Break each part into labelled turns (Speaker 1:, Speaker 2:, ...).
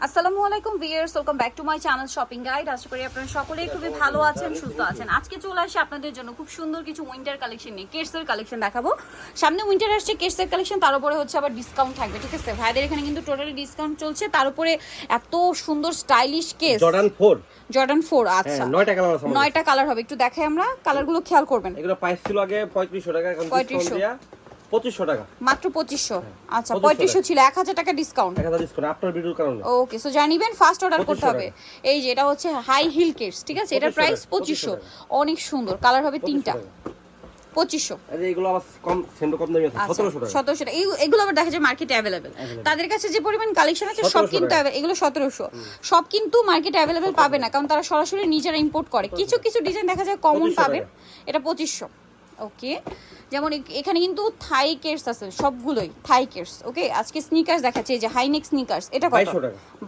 Speaker 1: আসসালামু আলাইকুম viewers, welcome back to my channel shopping guide. আশা করি আপনারা সকলেই খুবই ভালো আছেন, সুস্থ আছেন। আজকে চলে আসি আপনাদের জন্য খুব সুন্দর কিছু উইন্টার কালেকশন নিয়ে, কেডসের কালেকশন দেখাবো। সামনে উইন্টার আসছে, কেডসের কালেকশন, তার উপরে হচ্ছে আবার ডিসকাউন্ট থাকবে, ঠিক আছে? ভাইদের এখানে কিন্তু টোটালি ডিসকাউন্ট চলছে, তার উপরে এত সুন্দর স্টাইলিশ কেস। জর্ডান 4 আচ্ছা,
Speaker 2: 9টা কালার আছে,
Speaker 1: 9টা কালার হবে। একটু দেখাই আমরা, কালারগুলো খেয়াল করবেন।
Speaker 2: এগুলো প্রাইস ছিল আগে 3500 টাকা, এখন ডিসকাউন্ট দিয়া 2500 টাকা,
Speaker 1: মাত্র 2500। আচ্ছা 3500 ছিল, 1000 টাকা ডিসকাউন্ট,
Speaker 2: 1000 ডিসকাউন্ট আপনার ভিডিওর কারণে।
Speaker 1: ওকে, সো জানিবেন ফার্স্ট অর্ডার করতে হবে। এই যে এটা হচ্ছে হাই হিল কেস, ঠিক আছে? এটা প্রাইস 2500, অনেক সুন্দর কালার হবে তিনটা, 2500।
Speaker 2: আরে এগুলো আবার কম, সেন্ড কম দামি আছে, 1700 টাকা।
Speaker 1: 1700 টাকা। এগুলো আবার দেখা যায় মার্কেটে অ্যাভেলেবেল, তাদের কাছে যে পরিমাণ কালেকশন আছে সব কিন্তু এগুলো 1700, সব কিন্তু মার্কেটে অ্যাভেলেবেল পাবে না, কারণ তারা সরাসরি নিজেরা ইম্পোর্ট করে। কিছু কিছু ডিজাইন দেখা যায় কমন পাবেন, এটা 2500। ওকে, যেমন এখানে কিন্তু থাই কেয়ার্স আছে, সবগুলোই থাই কেয়ার্স। ওকে, আজকে স্নিকার্স দেখাচ্ছে, এই যে হাইনেক স্নিকার্স, এটা কত?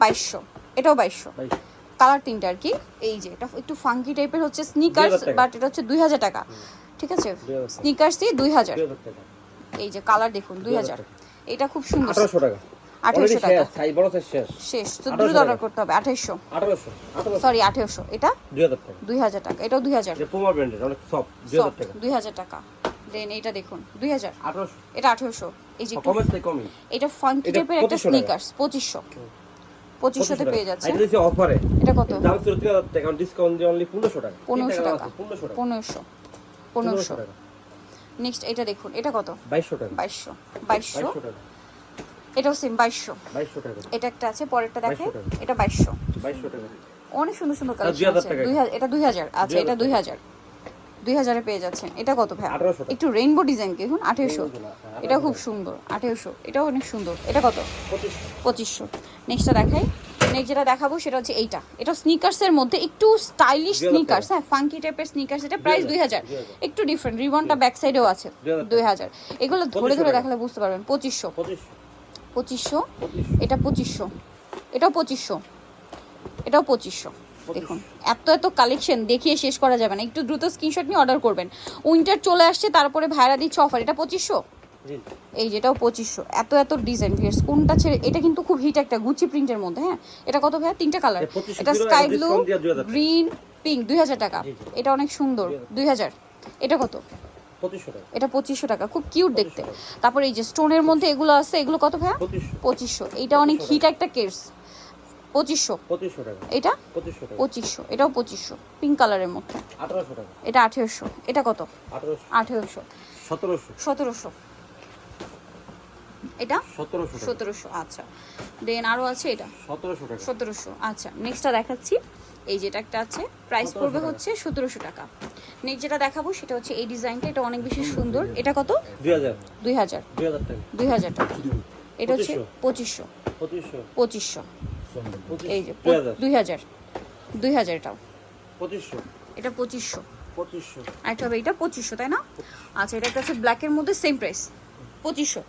Speaker 1: 2200। এটাও 2200, কালার তিনটা আর কি। এই যে এটা একটু ফাঙ্কি টাইপের হচ্ছে স্নিকার্স, বাট এটা হচ্ছে 2000 টাকা, ঠিক আছে? স্নিকার্সই 2000। এই যে কালার দেখুন 2000, এটা খুব সুন্দর।
Speaker 2: 1800 টাকা,
Speaker 1: 1800 টাকা
Speaker 2: সাই বড় সাইজ শেষ,
Speaker 1: তো দ্রুত অর্ডার করতে হবে। 2800, সরি 2800, এটা
Speaker 2: 2000 টাকা,
Speaker 1: 2000 টাকা, এটাও 2000।
Speaker 2: এটা পুমা ব্র্যান্ডের, অনেক সফট, 2000 টাকা,
Speaker 1: 2000 টাকা। দেন এটা দেখুন 2000,
Speaker 2: 1800,
Speaker 1: এটা 1800। এই যে
Speaker 2: কমের থেকে কমই,
Speaker 1: এটা ফাঙ্কি টাইপের একটা স্নিকার্স, 2500 তে পেয়ে যাচ্ছে।
Speaker 2: এটা দিছি অফারে,
Speaker 1: এটা কত?
Speaker 2: দাম ছিল 3000 টাকা, এখন ডিসকাউন্ট দিয়ে অনলি 1500 টাকা,
Speaker 1: 1500 টাকা,
Speaker 2: 1500
Speaker 1: 1500 টাকা। নেক্সট এটা দেখুন, এটা কত?
Speaker 2: 2200 টাকা,
Speaker 1: 2200
Speaker 2: টাকা,
Speaker 1: এটাও সেম 2200।
Speaker 2: 2200 টাকা,
Speaker 1: এটা একটা আছে, পরেরটা দেখে, এটা 2200।
Speaker 2: 2200 টাকা।
Speaker 1: অনেক সুন্দর সুন্দর কালেকশন আছে। 2000, এটা 2000। আচ্ছা এটা 2000, 2000 এ পেয়ে যাচ্ছেন। এটা কত ভাই?
Speaker 2: 1800
Speaker 1: একটু রেইনবো ডিজাইন কি দেখুন, 2800। এটা খুব সুন্দর, 2800। এটাও অনেক সুন্দর। এটা কত? 2500। নেক্সটটা দেখাই। নেক্সট যেটা দেখাবো সেটা হচ্ছে এইটা, এটা স্নিকার্সের মধ্যে একটু স্টাইলিশ স্নিকার্স, হ্যাঁ ফাঙ্কি টাইপের স্নিকার্স। এটা প্রাইস 2000, একটু ডিফারেন্ট, রিবনটা ব্যাক সাইডেও আছে। 2000। এগুলো ধরে ধরে দেখালে বুঝতে পারবেন। 2500, 2500। এটা 2500, এটাও 2500, এটাও 2500। দেখুন এত এত কালেকশন দেখিয়ে শেষ করা যাবে না, একটু দ্রুত স্ক্রিনশট নিয়ে অর্ডার করবেন। উইন্টার চলে আসছে, তারপরে ভাইরা দিচ্ছে অফার। এটা 2500, এই যেটাও 2500। এত এত ডিজাইন, ভিউয়ার্স কোনটা ছেড়ে, এটা কিন্তু খুব হিট একটা গুচি প্রিন্টের মধ্যে। হ্যাঁ, এটা কত ভাইয়া? তিনটা কালার, এটা স্কাই ব্লু, গ্রিন, পিঙ্ক। 2000 টাকা। এটা অনেক সুন্দর, 2000। এটা কত?
Speaker 2: 2500 টাকা,
Speaker 1: এটা 2500 টাকা, খুব কিউট দেখতে। তারপর এই যে স্টোনের মধ্যে এগুলো আছে, এগুলো কত ভাইয়া? 2500। এইটা অনেক হিট একটা কেস, 2500।
Speaker 2: 2500 টাকা,
Speaker 1: এটা
Speaker 2: 2500 টাকা,
Speaker 1: 2500। এটাও 2500, পিঙ্ক কালারের মধ্যে।
Speaker 2: 1800 টাকা,
Speaker 1: এটা 1800। এটা কত?
Speaker 2: 1800,
Speaker 1: 1700। এটা
Speaker 2: 1700 টাকা,
Speaker 1: 1700। আচ্ছা, দেন আরো আছে এটা
Speaker 2: 1700 টাকা,
Speaker 1: 1700। আচ্ছা নেক্সটটা দেখাচ্ছি। এই যেটা একটা আছে, প্রাইস পড়বে হচ্ছে 1700 টাকা। নেক্সট যেটা দেখাবো সেটা হচ্ছে এই ডিজাইনটা, এটা অনেক বেশি সুন্দর। এটা কত?
Speaker 2: 2000,
Speaker 1: 2000,
Speaker 2: 2000 টাকা,
Speaker 1: 2000 টাকা। এটা হচ্ছে 2500,
Speaker 2: 2500,
Speaker 1: 2500। এই যে
Speaker 2: 2000,
Speaker 1: 2000, 2000 এটাও।
Speaker 2: 2500,
Speaker 1: এটা 2500।
Speaker 2: 2500,
Speaker 1: একটা হবে এটা 2500, তাই না? আচ্ছা এটা একটা আছে ব্ল্যাকের মধ্যে, সেম প্রাইস 2500।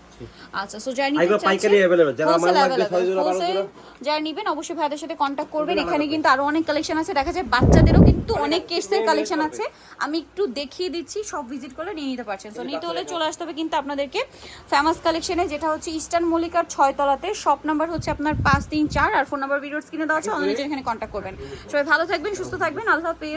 Speaker 1: আচ্ছা, সো যারা নিতে চাচ্ছেন
Speaker 2: পাইকারি अवेलेबल, যারা আমার লাগবে 6 জোড়া 12 জোড়া,
Speaker 1: যারা নেবেন অবশ্যই ভাইদের সাথে কন্টাক্ট করবেন। এখানে কিন্তু আরো অনেক কালেকশন আছে, দেখা যায় বাচ্চাদেরও কিন্তু অনেক কেসের কালেকশন আছে। আমি একটু দেখিয়ে দিচ্ছি, সব ভিজিট করলে নিয়ে নিতে পারছেন। সো নিতে হলে চলে আসতে হবে কিন্তু আপনাদেরকে ফেমাস কালেকশনে, যেটা হচ্ছে ইস্টার্ন মল্লিকার 6 তলাতে। শপ নাম্বার হচ্ছে আপনার 534, আর ফোন নাম্বার ভিডিওর স্ক্রিনে দেওয়া আছে, অনলাইনে এখানে কন্টাক্ট করবেন। সবাই ভালো থাকবেন, সুস্থ থাকবেন, আল্লাহ হাফেজ।